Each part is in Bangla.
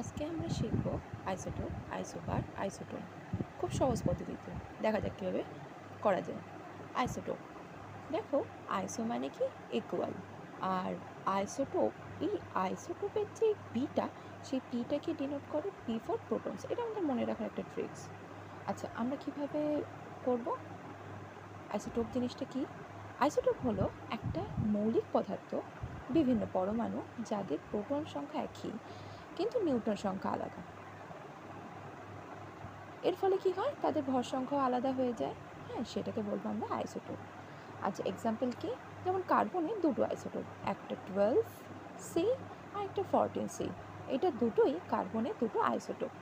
আজকে আমরা শিখব আইসোটোপ, আইসোবার, আইসোটোন। খুব সহজ পদ্ধতিতে দেখা যাক কীভাবে করা যায়। আইসোটোপ, দেখো আইসো মানে কি ইকুয়াল, আর আইসোটোপ, এই আইসোটোপের যে পিটা, সেই পিটাকে ডিনোট করে পি ফর প্রোটনস। এটা আমাদের মনে রাখার একটা ট্রিক্স। আচ্ছা, আমরা কিভাবে করব? আইসোটোপ জিনিসটা কি? আইসোটোপ হলো একটা মৌলিক পদার্থ, বিভিন্ন পরমাণু যাদের প্রোটন সংখ্যা একই কিন্তু নিউট্রন সংখ্যা আলাদা। এর ফলে কি হয়, তাদের ভর সংখ্যাও আলাদা হয়ে যায়। হ্যাঁ, সেটাকে বলবো আমরা আইসোটোপ। আচ্ছা, এক্সাম্পল কি? যেমন কার্বনে দুটো আইসোটোপ, একটা 12C আর একটা 14C। এটা দুটোই কার্বনের দুটো আইসোটোপ।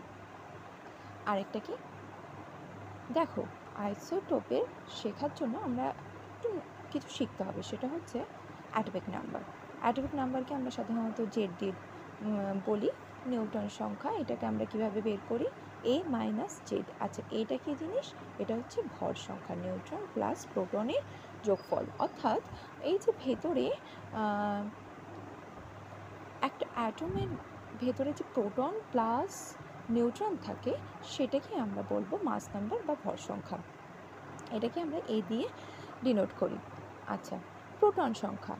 আরেকটা কি দেখো, আইসোটোপের শেখার জন্য আমরা একটু কিছু শিখতে হবে, সেটা হচ্ছে অ্যাটমিক নাম্বার। অ্যাটমিক নাম্বারকে আমরা সাধারণত জেড দিয়ে বলি। নিউটন সংখ্যা, এটাকে আমরা কিভাবে বের করি? এ মাইনাস জেড। আচ্ছা, এটা কি জিনিস? এটা হচ্ছে ভর সংখ্যা, নিউট্রন প্লাস প্রোটনের যোগফল। অর্থাৎ এই যে ভেতরে একটা অ্যাটমের ভেতরে যে প্রোটন প্লাস নিউট্রন থাকে, সেটাকে আমরা বলবো মাস নাম্বার বা ভর সংখ্যা। এটাকে আমরা এ দিয়ে ডিনোট করি। আচ্ছা, প্রোটন সংখ্যা,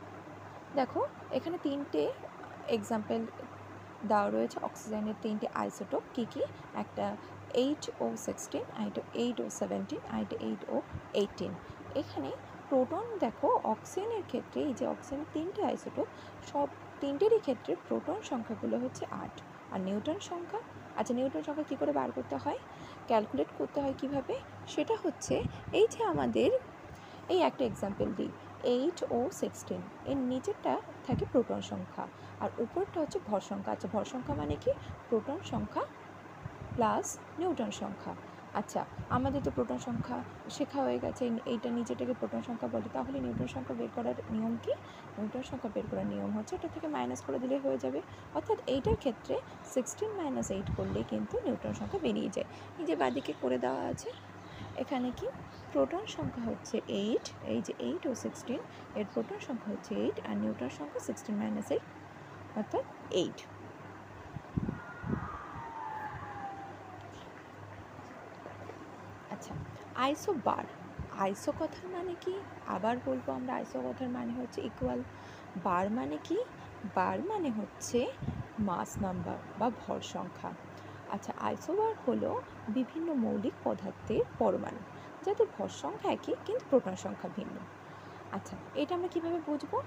দেখো এখানে তিনটে এক্সাম্পল দেওয়া রয়েছে। অক্সিজেনের তিনটে আইসোটোপ কী কী? একটা 8O16, আরেকটা 8O17, আরেকটা 8O18। এখানে প্রোটন দেখো, অক্সিজেনের ক্ষেত্রে এই যে অক্সিজেনের তিনটে আইসোটোপ, সব তিনটেরই ক্ষেত্রে প্রোটন সংখ্যাগুলো হচ্ছে 8। আর নিউটন সংখ্যা, আচ্ছা নিউটন সংখ্যা কী করে বার করতে হয়, ক্যালকুলেট করতে হয় কিভাবে? সেটা হচ্ছে এই যে আমাদের এই একটা এক্সাম্পল দিই, 8O16, এর নিচেরটা থাকে প্রোটন সংখ্যা আর উপরটা হচ্ছে ভর সংখ্যা। আচ্ছা, ভর সংখ্যা মানে কি? প্রোটন সংখ্যা প্লাস নিউটন সংখ্যা। আচ্ছা, আমাদের তো প্রোটন সংখ্যা শেখা হয়ে গেছে, এইটা নিচেটাকে প্রোটন সংখ্যা বলে, তাহলে নিউটন সংখ্যা বের করার নিয়ম কি? নিউটন সংখ্যা বের করার নিয়ম হচ্ছে এটা থেকে মাইনাস করে দিলে হয়ে যাবে। অর্থাৎ এইটার ক্ষেত্রে 16 - 8 করলে কিন্তু নিউটন সংখ্যা বেরিয়ে যায়। এই যে বাদিকে করে দেওয়া আছে, এখানে কি প্রোটন সংখ্যা হচ্ছে 8, এই যে 8O16, এর প্রোটন সংখ্যা হচ্ছে 8 আর নিউটন সংখ্যা 16 - 8, অর্থাৎ 8। আচ্ছা, আইসো বার, আইসো কথার মানে কি? আবার বলবো আমরা, আইসো কথার মানে হচ্ছে ইকুয়াল। বার মানে কি? বার মানে হচ্ছে মাস নাম্বার বা ভর সংখ্যা। আচ্ছা, আইসোবার হলো বিভিন্ন মৌলিক পদার্থের পরমাণু যাদের ভর সংখ্যা একই কিন্তু প্রোটন সংখ্যা ভিন্ন। আচ্ছা, এটা আমরা কিভাবে বুঝবো?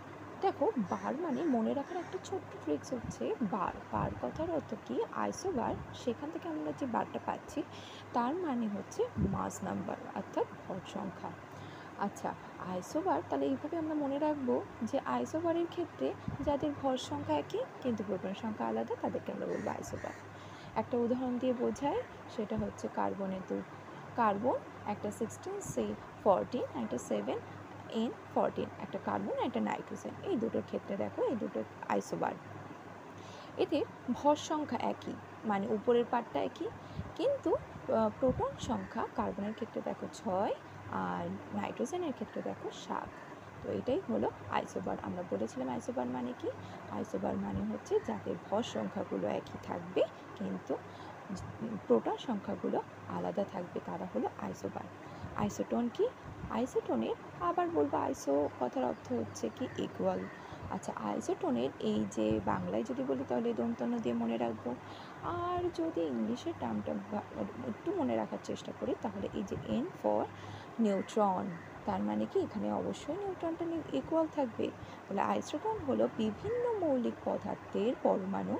দেখো, বার মানে মনে রাখার একটা ছোট্ট ট্রিক্স হচ্ছে বার। বার কথার অর্থ কি? আইসোবার, সেখান থেকে আমরা যে বারটা পাচ্ছি তার মানে হচ্ছে মাস নাম্বার অর্থাৎ ভর সংখ্যা। আচ্ছা, আইসোবার, তাহলে এইভাবে আমরা মনে রাখবো যে আইসোবারের ক্ষেত্রে যাদের ভর সংখ্যা একই কিন্তু প্রোটন সংখ্যা আলাদা, তাদেরকে আমরা বলবো আইসোবার। একটা উদাহরণ দিয়ে বোঝায়, সেটা হচ্ছে কার্বনের কার্বন, একটা 16C14, একটা 7N14, একটা কার্বন একটা নাইট্রোজেন। এই দুটোর ক্ষেত্রে দেখো, এই দুটো আইসোবার। এদের ভর সংখ্যা একই, মানে উপরের পার্টটা একই, কিন্তু প্রোটন সংখ্যা কার্বনের ক্ষেত্রে দেখো 6 আর নাইট্রোজেনের ক্ষেত্রে দেখো 7। তো এটাই হলো আইসোবার। আমরা বলেছিলাম আইসোবার মানে কি? আইসোবার মানে হচ্ছে যাদের ভর সংখ্যাগুলো একই থাকবে কিন্তু প্রোটন সংখ্যাগুলো আলাদা থাকবে, তারা হলো আইসোবার। আইসোটোন কি? আইসোটোনের আবার বলবো, আইসো কথার অর্থ হচ্ছে কি ইকুয়াল। আচ্ছা, আইসোটোনের এই যে বাংলায় যদি বলি তাহলে দন্তন্য দিয়ে মনে রাখবো, আর যদি ইংলিশের টার্মটা একটু মনে রাখার চেষ্টা করি তাহলে এই যে এন ফর নিউট্রন, তার মানে কি এখানে অবশ্যই নিউট্রনটা ইকুয়াল থাকবে। তাহলে আইসোটোন হলো বিভিন্ন মৌলিক পদার্থের পরমাণু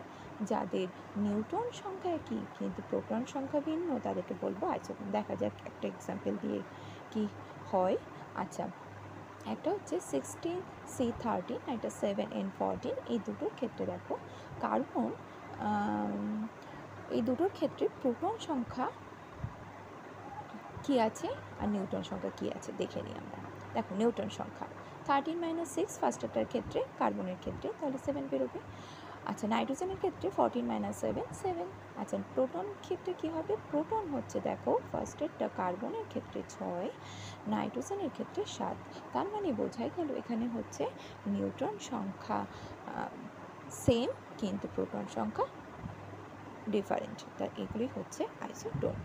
যাদের নিউট্রন সংখ্যা একই কিন্তু প্রোটন সংখ্যা ভিন্ন, তাদেরকে বলবো আইসোটোন। দেখা যাক একটা এক্সাম্পল দিয়ে কি হয়। আচ্ছা, একটা হচ্ছে 16C13, একটা 7N14। এই দুটোর ক্ষেত্রে দেখো কার্বন, এই দুটোর ক্ষেত্রে প্রোটন সংখ্যা কি আছে আর নিউটন সংখ্যা কি আছে দেখে নিই আমরা। দেখো, নিউটন সংখ্যা 13 - 6 ফার্স্টটার ক্ষেত্রে, কার্বনের ক্ষেত্রে তাহলে 7 বেরোবে। আচ্ছা, নাইট্রোজেনের ক্ষেত্রে 14 - 7 7। আচ্ছা, প্রোটন ক্ষেত্রে কি হবে? প্রোটন হচ্ছে দেখো ফার্স্টেরটা কার্বনের ক্ষেত্রে 6, নাইট্রোজেনের ক্ষেত্রে 7। তার মানে বোঝাই গেল এখানে হচ্ছে নিউট্রন সংখ্যা সেম কিন্তু প্রোটন সংখ্যা ডিফারেন্ট। তা এগুলি হচ্ছে আইসোটোন।